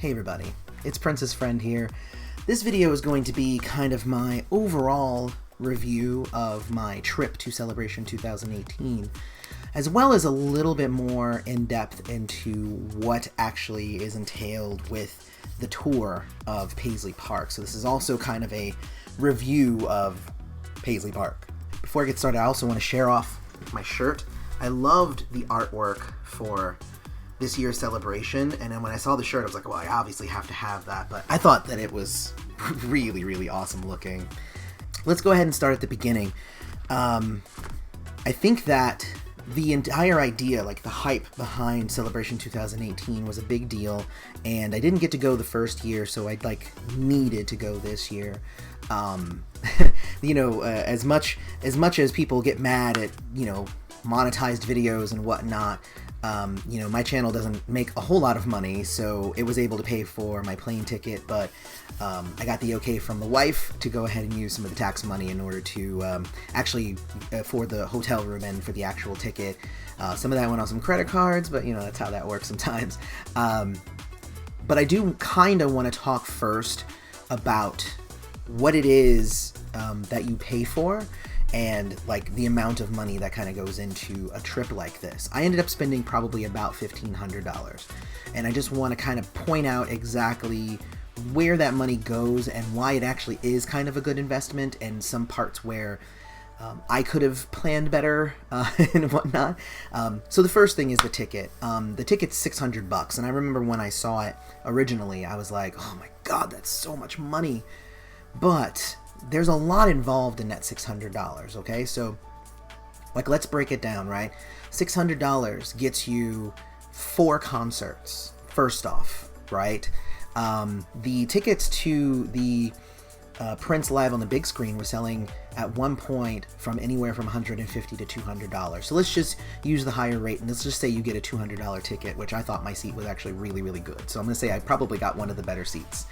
Hey everybody, it's Prince's Friend here. This video is going to be kind of my overall review of my trip to Celebration 2018, as well as a little bit more in-depth into what actually is entailed with the tour of Paisley Park. So this is also kind of a review of Paisley Park. Before I get started, I also want to share off my shirt. I loved the artwork for this year's celebration, and then when I saw the shirt I was like, well, I obviously have to have that, but I thought that it was really awesome looking. Let's go ahead and start at the beginning. I think that the entire idea, like the hype behind Celebration 2018 was a big deal, and I didn't get to go the first year, so I needed to go this year. As much as people get mad at, monetized videos and whatnot, my channel doesn't make a whole lot of money, so it was able to pay for my plane ticket, but I got the okay from the wife to go ahead and use some of the tax money in order to actually for the hotel room and for the actual ticket. Some of that went on some credit cards, but that's how that works sometimes. But I do kind of want to talk first about what it is that you pay for, and like the amount of money that kind of goes into a trip like this. I ended up spending probably about $1,500, and I just want to kind of point out exactly where that money goes and why it actually is kind of a good investment, and some parts where I could have planned better and whatnot. So the first thing is the ticket. The ticket's $600, and I remember when I saw it originally, I was like, oh my god, that's so much money. But there's a lot involved in that $600, okay? So, let's break it down, right? $600 gets you 4 concerts, first off, right? The tickets to the Prince Live on the big screen were selling at one point from anywhere from $150 to $200. So let's just use the higher rate, and let's just say you get a $200 ticket, which I thought my seat was actually really good. So I'm going to say I probably got one of the better seats.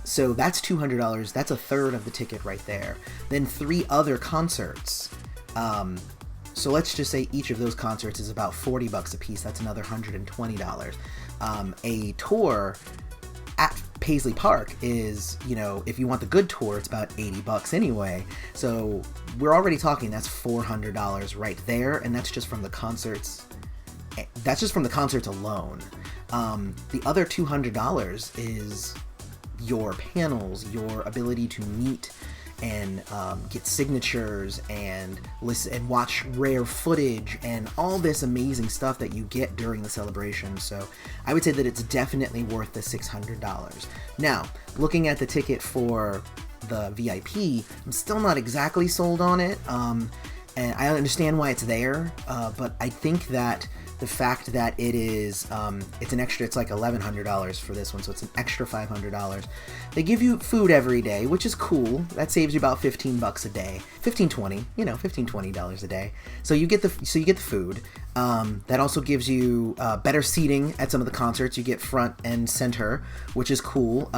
So that's $200. That's a third of the ticket right there. Then 3 other concerts. So let's just say each of those concerts is about $40 a piece. That's another $120. A tour at Paisley Park is, if you want the good tour, it's about $80 anyway. So we're already talking, that's $400 right there, and that's just from the concerts. That's just from the concerts alone. The other $200 is your panels, your ability to meet and get signatures and listen and watch rare footage and all this amazing stuff that you get during the celebration. So I would say that it's definitely worth the $600. Now, looking at the ticket for the VIP, I'm still not exactly sold on it, and I understand why it's there, but I think that the fact that it is, it's an extra, it's like $1,100 for this one, so it's an extra $500. They give you food every day, which is cool. That saves you about $15 a day, $15-20 a day. So you get the food. That also gives you better seating at some of the concerts. You get front and center, which is cool.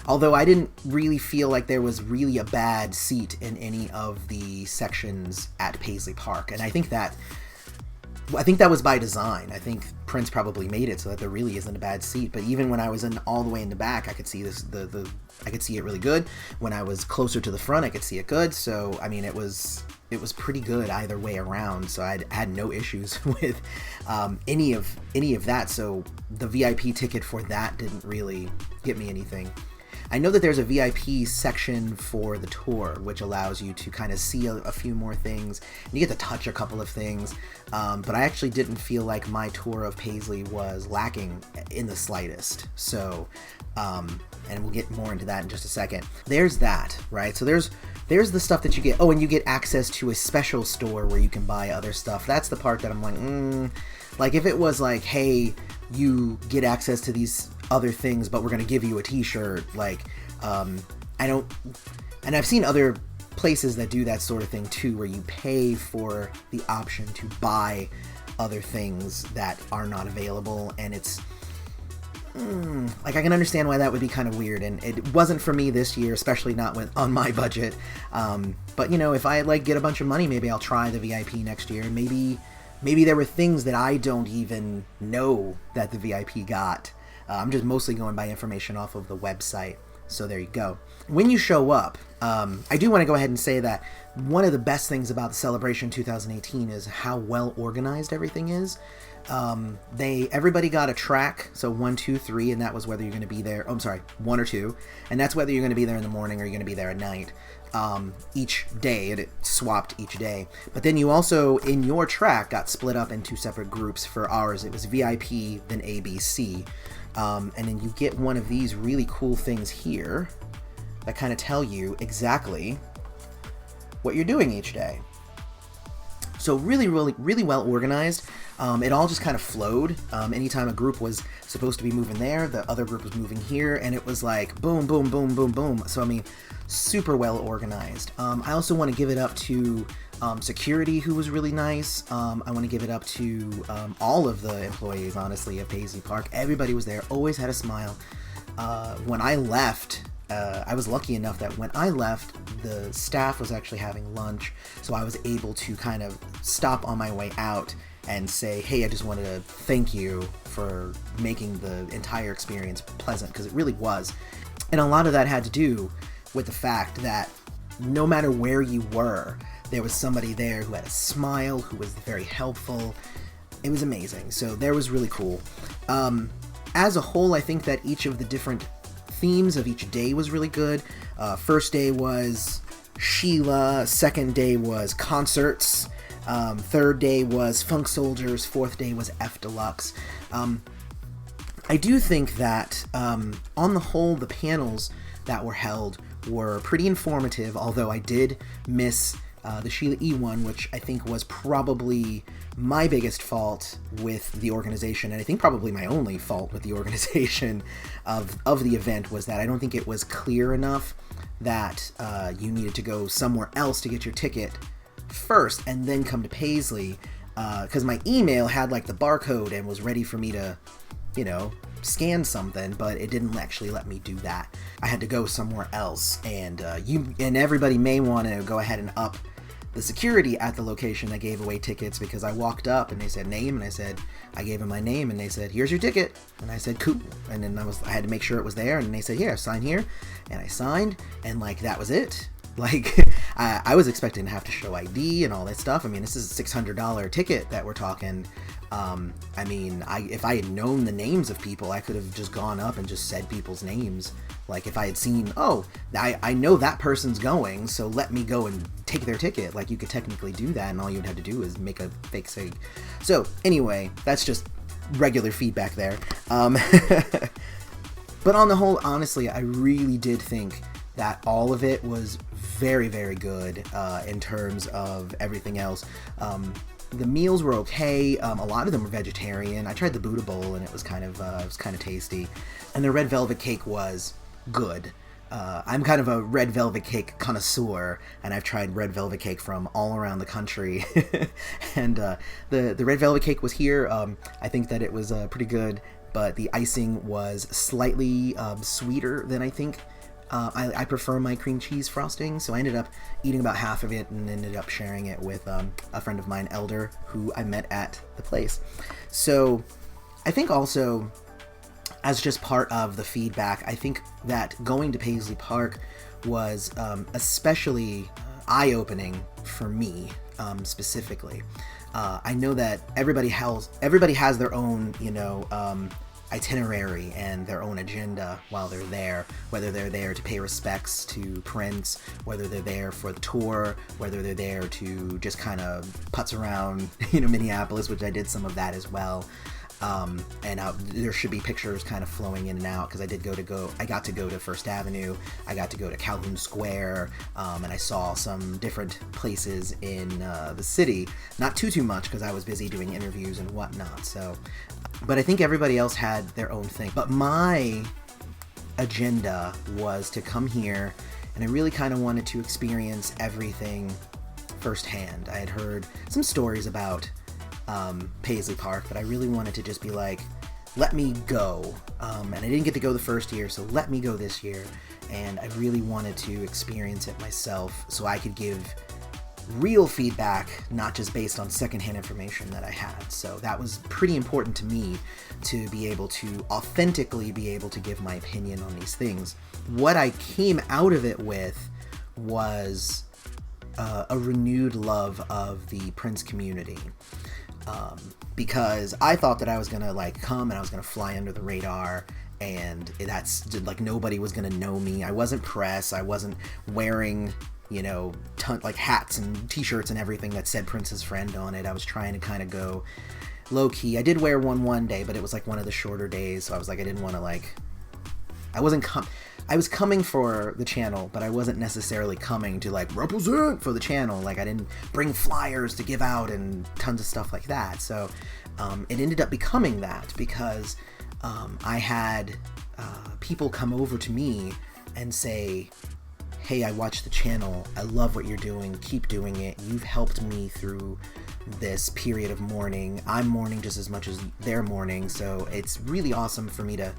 Although I didn't really feel like there was really a bad seat in any of the sections at Paisley Park, and I think that was by design. I think Prince probably made it so that there really isn't a bad seat. But even when I was all the way in the back, I could see I could see it really good. When I was closer to the front, I could see it good. So I mean, it was pretty good either way around. So I had no issues with any of that. So the VIP ticket for that didn't really get me anything. I know that there's a VIP section for the tour, which allows you to kind of see a few more things. And you get to touch a couple of things, but I actually didn't feel like my tour of Paisley was lacking in the slightest. So, and we'll get more into that in just a second. There's that, right? So there's the stuff that you get. Oh, and you get access to a special store where you can buy other stuff. That's the part that I'm like, like if it was like, hey, you get access to these other things, but we're going to give you a t-shirt, I don't, and I've seen other places that do that sort of thing too, where you pay for the option to buy other things that are not available, and it's I can understand why that would be kind of weird, and it wasn't for me this year, especially not on my budget. But if I get a bunch of money, maybe I'll try the VIP next year. Maybe there were things that I don't even know that the VIP got I'm just mostly going by information off of the website. So there you go. When you show up, I do want to go ahead and say that one of the best things about the Celebration 2018 is how well organized everything is. Everybody got a track, so 1, 2, 3, and that was whether you're going to be there. Oh, I'm sorry, 1 or 2, and that's whether you're going to be there in the morning or you're going to be there at night. Each day, and it swapped each day. But then you also, in your track, got split up into separate groups. For ours, it was VIP, then ABC. And then you get one of these really cool things here that kind of tell you exactly what you're doing each day. So really, really, really well organized. It all just kind of flowed. Anytime a group was supposed to be moving there, the other group was moving here, and it was like boom, boom, boom, boom, boom. So, I mean, super well organized. I also want to give it up to security, who was really nice. I want to give it up to all of the employees, honestly, at Paisley Park. Everybody was there, always had a smile. When I left, I was lucky enough that when I left, the staff was actually having lunch, so I was able to kind of stop on my way out and say, hey, I just wanted to thank you for making the entire experience pleasant, because it really was. And a lot of that had to do with the fact that no matter where you were, there was somebody there who had a smile, who was very helpful. It was amazing. So that was really cool. As a whole, I think that each of the different themes of each day was really good. First day was Sheila. Second day was concerts. Third day was Funk Soldiers. Fourth day was F Deluxe. I do think that on the whole, the panels that were held were pretty informative, although I did miss the Sheila E. one, which I think was probably my biggest fault with the organization, and I think probably my only fault with the organization of the event, was that I don't think it was clear enough that you needed to go somewhere else to get your ticket first and then come to Paisley, because my email had like the barcode and was ready for me to, scan something, but it didn't actually let me do that. I had to go somewhere else, and everybody may want to go ahead and up the security at the location that gave away tickets, because I walked up and they said name, and I gave them my name, and they said, here's your ticket, and I said cool, and then I had to make sure it was there, and they said, yeah, sign here, and I signed, and like that was it. Like, I was expecting to have to show ID and all that stuff. I mean, this is a $600 ticket that we're talking. I mean, if I had known the names of people, I could have just gone up and just said people's names. Like, if I had seen, oh, I know that person's going, so let me go and take their ticket. Like, you could technically do that, and all you'd have to do is make a fake sig. So, anyway, that's just regular feedback there. But on the whole, honestly, I really did think that all of it was very, very good in terms of everything else. The meals were okay. A lot of them were vegetarian. I tried the Buddha bowl, and it was kind of tasty. And the red velvet cake was good. I'm kind of a red velvet cake connoisseur, and I've tried red velvet cake from all around the country. And the red velvet cake was here. I think that it was pretty good, but the icing was slightly sweeter than I think. I prefer my cream cheese frosting, so I ended up eating about half of it and ended up sharing it with a friend of mine, Elder, who I met at the place. So I think also, as just part of the feedback, I think that going to Paisley Park was especially eye-opening for me, specifically. I know that everybody has their own, itinerary and their own agenda while they're there, whether they're there to pay respects to Prince, whether they're there for the tour, whether they're there to just kind of putz around, Minneapolis, which I did some of that as well. And there should be pictures kind of flowing in and out, because I got to go to First Avenue, I got to go to Calhoun Square, and I saw some different places in the city. Not too much, because I was busy doing interviews and whatnot. So, but I think everybody else had their own thing. But my agenda was to come here, and I really kind of wanted to experience everything firsthand. I had heard some stories about Paisley Park, but I really wanted to just be like, let me go. And I didn't get to go the first year, so let me go this year. And I really wanted to experience it myself, so I could give real feedback, not just based on secondhand information that I had. So that was pretty important to me, to be able to authentically be able to give my opinion on these things. What I came out of it with was a renewed love of the Prince community. Because I thought that I was gonna like come and I was gonna fly under the radar, and that's like nobody was gonna know me. I wasn't press. I wasn't wearing, you know, like hats and t-shirts and everything that said Prince's friend on it. I was trying to kind of go low key. I did wear one day, but it was like one of the shorter days, so I was like, I didn't want to like. I was coming for the channel, but I wasn't necessarily coming to like represent for the channel. Like I didn't bring flyers to give out and tons of stuff like that. So it ended up becoming that because I had people come over to me and say, hey, I watched the channel. I love what you're doing. Keep doing it. You've helped me through this period of mourning. I'm mourning just as much as they're mourning. So it's really awesome for me to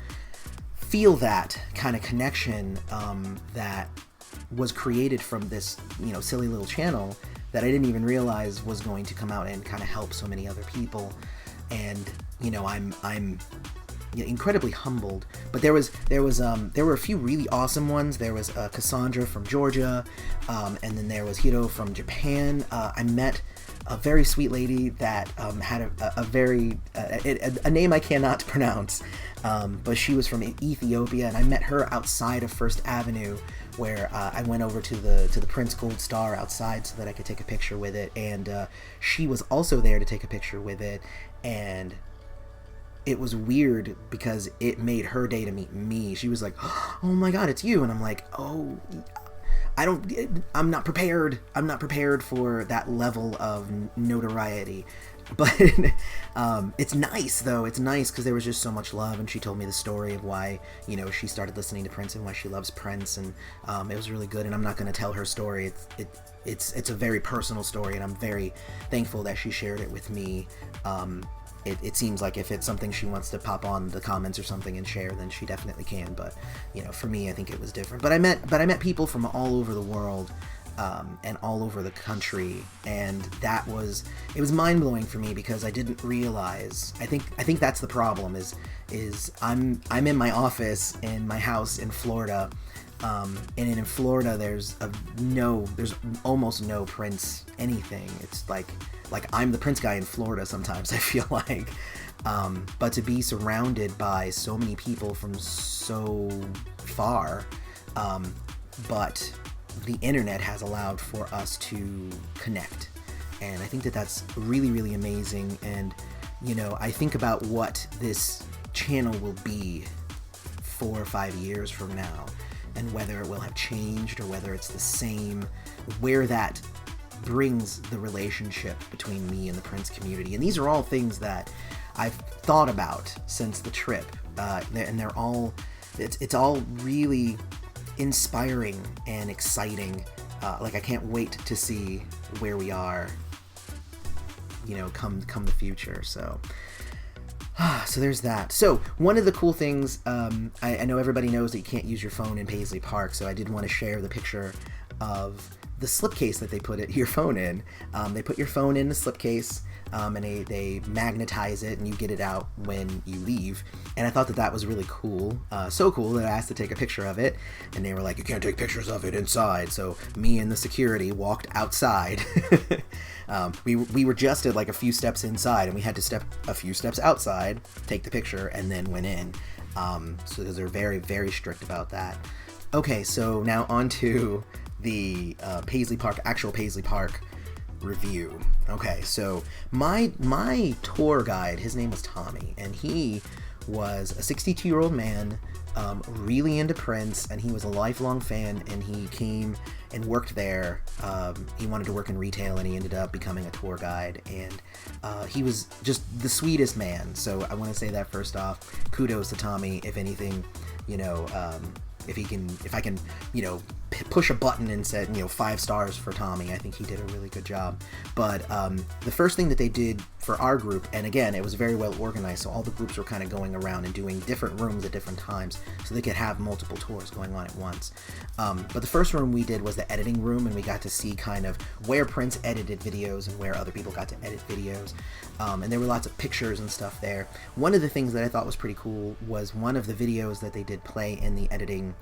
feel that kind of connection that was created from this, you know, silly little channel that I didn't even realize was going to come out and kind of help so many other people. And, you know, I'm incredibly humbled. But there were a few really awesome ones. There was Cassandra from Georgia, and then there was Hiro from Japan. I met a very sweet lady that had a name I cannot pronounce, but she was from Ethiopia, and I met her outside of First Avenue, where I went over to the Prince Gold Star outside so that I could take a picture with it, and she was also there to take a picture with it, and it was weird because it made her day to meet me. She was like, oh my god, it's you. And I'm like, oh, I'm not prepared. I'm not prepared for that level of notoriety. But it's nice, though. It's nice because there was just so much love, and she told me the story of why, you know, she started listening to Prince and why she loves Prince, and it was really good. And I'm not going to tell her story. It's a very personal story, and I'm very thankful that she shared it with me. It seems like if it's something she wants to pop on the comments or something and share, then she definitely can. But, you know, for me, I think it was different. But I met people from all over the world, and all over the country, and it was mind-blowing for me because I didn't realize. I think that's the problem is I'm in my office in my house in Florida, and in Florida there's almost no Prince anything. It's like I'm the Prince guy in Florida sometimes, I feel like. But to be surrounded by so many people from so far, but the internet has allowed for us to connect. And I think that that's really, really amazing. And, you know, I think about what this channel will be 4 or 5 years from now, and whether it will have changed or whether it's the same, where that brings the relationship between me and the Prince community. And these are all things that I've thought about since the trip, and they're all, it's all really inspiring and exciting. Like I can't wait to see where we are, you know, come the future. So there's that. So one of the cool things, I know everybody knows that you can't use your phone in Paisley Park, so I did want to share the picture of the slipcase that they put your phone in. They put your phone in the slipcase, and they magnetize it, and you get it out when you leave. And I thought that was really cool. So cool that I asked to take a picture of it, and they were like, you can't take pictures of it inside. So me and the security walked outside. We were just at like a few steps inside, and we had to step a few steps outside, take the picture, and then went in. So they're very, very strict about that. Okay, so now on to the actual Paisley Park review. Okay, so my tour guide, his name was Tommy, and he was a 62-year-old man, really into Prince, and he was a lifelong fan, and he came and worked there. He wanted to work in retail, and he ended up becoming a tour guide, and he was just the sweetest man. So I want to say that first off. Kudos to Tommy. If anything, you know, if I can, you know, push a button and said, 5 stars for Tommy. I think he did a really good job. But the first thing that they did for our group, and again, it was very well organized, so all the groups were kind of going around and doing different rooms at different times so they could have multiple tours going on at once. But the first room we did was the editing room, and we got to see kind of where Prince edited videos and where other people got to edit videos. And there were lots of pictures and stuff there. One of the things that I thought was pretty cool was one of the videos that they did play in the editing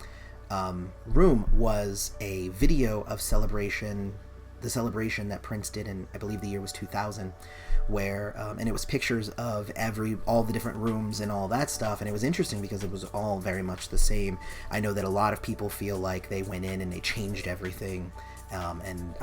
room was a video of the celebration that Prince did in, I believe the year was 2000, where and it was pictures of all the different rooms and all that stuff, and it was interesting because it was all very much the same. I know that a lot of people feel like they went in and they changed everything, and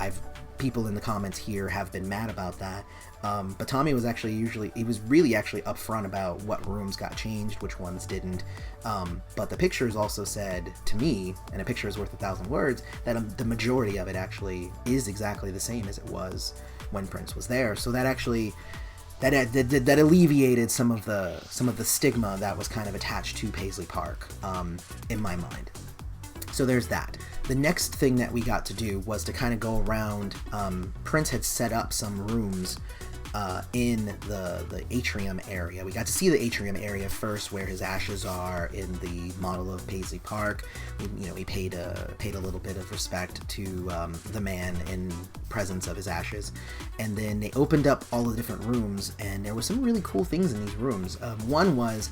people in the comments here have been mad about that. But Tommy was really upfront about what rooms got changed, which ones didn't. But the pictures also said to me, and a picture is worth 1,000 words, that the majority of it actually is exactly the same as it was when Prince was there. So that actually that alleviated some of the stigma that was kind of attached to Paisley Park in my mind. So there's that. The next thing that we got to do was to kind of go around. Prince had set up some rooms in the atrium area. We got to see the atrium area first, where his ashes are in the model of Paisley Park. We paid a little bit of respect to the man in presence of his ashes, and then they opened up all the different rooms, and there were some really cool things in these rooms. One was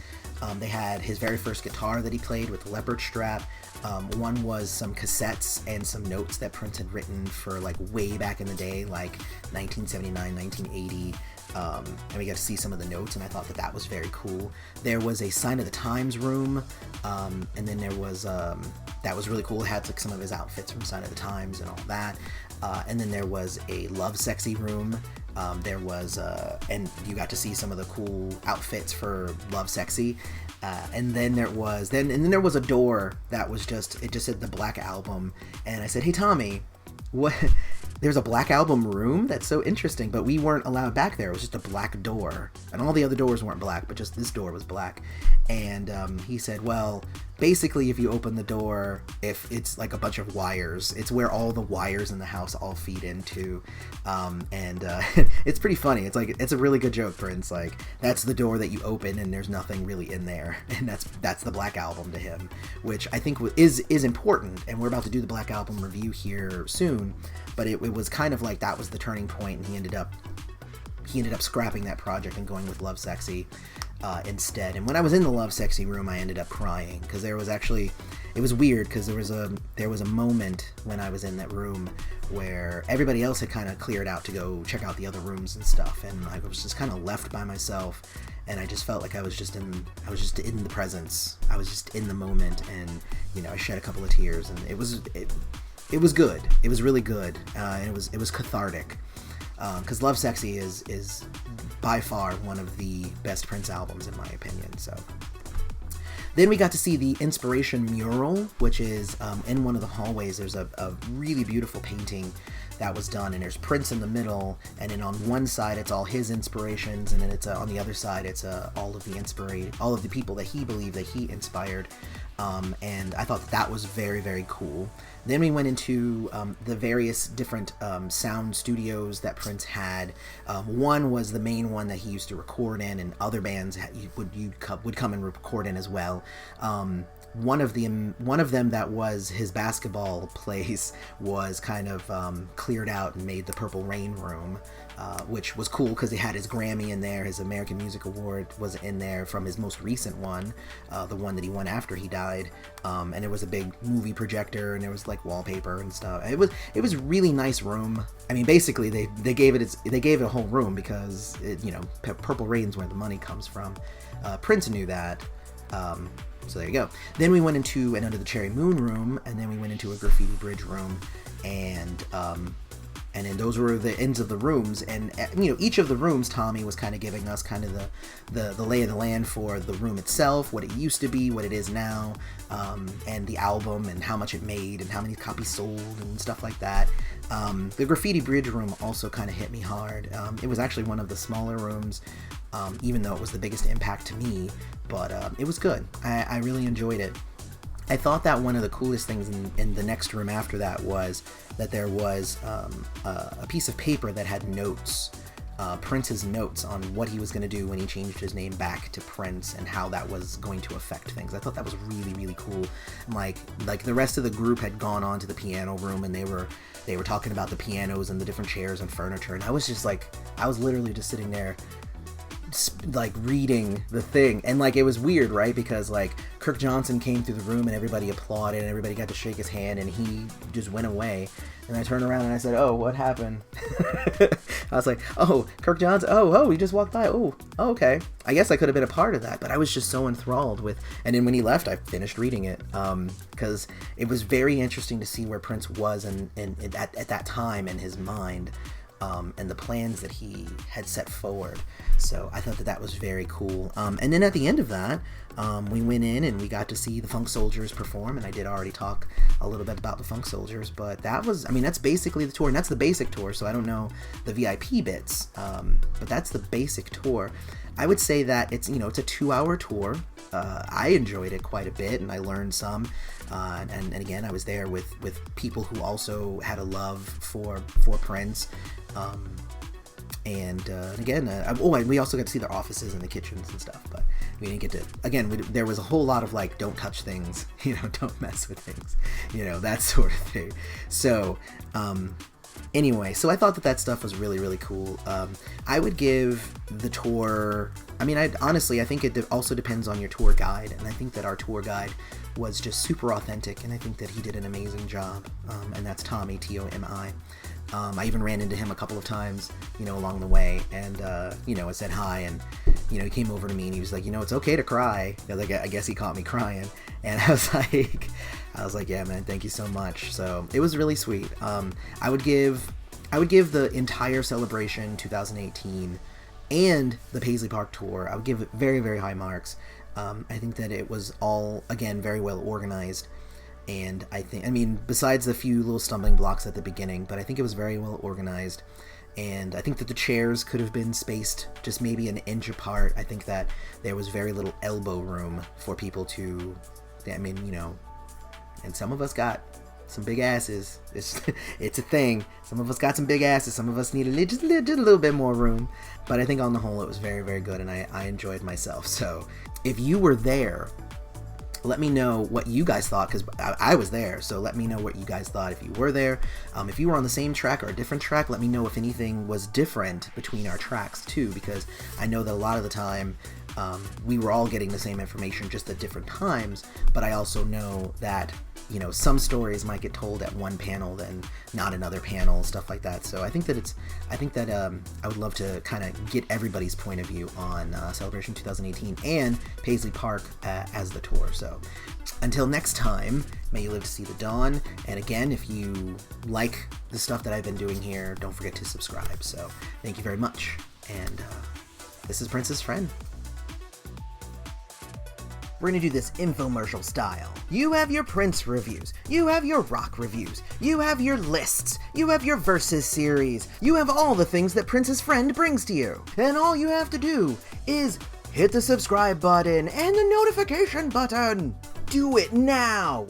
they had his very first guitar that he played with the leopard strap. One was some cassettes and some notes that Prince had written for like way back in the day, like 1979, 1980. And we got to see some of the notes, and I thought that was very cool. There was a Sign of the Times room, and then there was that was really cool. It had like some of his outfits from Sign of the Times and all that. And then there was a Love Sexy room. There was and you got to see some of the cool outfits for Love Sexy. And then there was a door that was just said the Black Album, and I said, "Hey Tommy, what? There's a Black Album room? That's so interesting." But we weren't allowed back there. It was just a black door, and all the other doors weren't black, but just this door was black. And he said, "Well, basically, if you open the door, if it's like a bunch of wires, it's where all the wires in the house all feed into." It's pretty funny. It's a really good joke, Prince. Like, that's the door that you open, and there's nothing really in there, and that's the Black Album to him, which I think is important. And we're about to do the Black Album review here soon, but it was kind of like that was the turning point, and he ended up scrapping that project and going with Love Sexy instead. And when I was in the Love Sexy room, I ended up crying, because it was weird, because there was a moment when I was in that room where everybody else had kind of cleared out to go check out the other rooms and stuff, and I was just kind of left by myself, and I just felt like I was just in the presence. I was just in the moment, and I shed a couple of tears, and it was good. It was really good, and it was cathartic. Because Love Sexy is by far one of the best Prince albums in my opinion. So then we got to see the Inspiration mural, which is in one of the hallways. There's a really beautiful painting that was done, and there's Prince in the middle, and then on one side it's all his inspirations, and then it's on the other side it's all of the people that he believed that he inspired. And I thought that was very, very cool. Then we went into the various different sound studios that Prince had. One was the main one that he used to record in, and other bands would come and record in as well. One of them that was his basketball place was kind of cleared out and made the Purple Rain room, which was cool because he had his Grammy in there. His American Music Award was in there from his most recent one, the one that he won after he died. And there was a big movie projector, and there was like wallpaper and stuff. It was a really nice room. I mean, basically they gave it a whole room because Purple Rain's where the money comes from. Prince knew that. So there you go. Then we went into an Under the Cherry Moon room, and then we went into a Graffiti Bridge room, and then those were the ends of the rooms. And each of the rooms, Tommy was kind of giving us kind of the lay of the land for the room itself, what it used to be, what it is now, and the album, and how much it made, and how many copies sold, and stuff like that. The Graffiti Bridge room also kind of hit me hard. It was actually one of the smaller rooms, even though it was the biggest impact to me, but it was good. I really enjoyed it. I thought that one of the coolest things in the next room after that was that there was a piece of paper that had notes, Prince's notes on what he was going to do when he changed his name back to Prince and how that was going to affect things. I thought that was really, really cool. Like the rest of the group had gone on to the piano room, and they were talking about the pianos and the different chairs and furniture, and I was literally just sitting there like reading the thing, and like it was weird, right? Because like Kirk Johnson came through the room and everybody applauded and everybody got to shake his hand, and he just went away. And I turned around and I said, "Oh, what happened?" I was like, "Oh, Kirk Johnson. Oh, he just walked by. Oh, okay. I guess I could have been a part of that." But I was just so enthralled with. And then when he left, I finished reading it because it was very interesting to see where Prince was and at that time in his mind. And the plans that he had set forward. So I thought that was very cool. And then at the end of that, we went in and we got to see the Funk Soldiers perform, and I did already talk a little bit about the Funk Soldiers, but that's basically the tour, and that's the basic tour, so I don't know the VIP bits, but that's the basic tour. I would say that it's a 2-hour tour. I enjoyed it quite a bit, and I learned some. And again, I was there with people who also had a love for Prince. And we also got to see their offices and the kitchens and stuff, but we didn't get to, again, there was a whole lot of like, don't touch things, don't mess with things, that sort of thing. So, anyway, so I thought that stuff was really, really cool. I would give the tour, I think it also depends on your tour guide, and I think that our tour guide was just super authentic, and I think that he did an amazing job, and that's Tommy, Tomi. I even ran into him a couple of times, along the way, and, I said hi, and, he came over to me, and he was like, it's okay to cry. I guess he caught me crying, and I was like, yeah, man, thank you so much. So it was really sweet. I would give the entire Celebration 2018 and the Paisley Park tour, I would give it very, very high marks. I think that it was all, again, very well organized. And besides the few little stumbling blocks at the beginning, but I think it was very well organized. And I think that the chairs could have been spaced just maybe an inch apart. I think that there was very little elbow room for people to, and some of us got some big asses. It's a thing. Some of us got some big asses. Some of us needed just a little bit more room. But I think on the whole, it was very, very good, and I enjoyed myself. So if you were there, let me know what you guys thought, because I was there, so let me know what you guys thought if you were there. If you were on the same track or a different track, let me know if anything was different between our tracks too, because I know that a lot of the time we were all getting the same information just at different times, but I also know that some stories might get told at one panel then not another panel, stuff like that. So I think that I would love to kind of get everybody's point of view on Celebration 2018 and Paisley Park as the tour. So until next time, may you live to see the dawn. And again, if you like the stuff that I've been doing here, don't forget to subscribe. So thank you very much. And this is Prince's Friend. We're going to do this infomercial style. You have your Prince reviews, you have your rock reviews, you have your lists, you have your Versus series, you have all the things that Prince's Friend brings to you. And all you have to do is hit the subscribe button and the notification button. Do it now!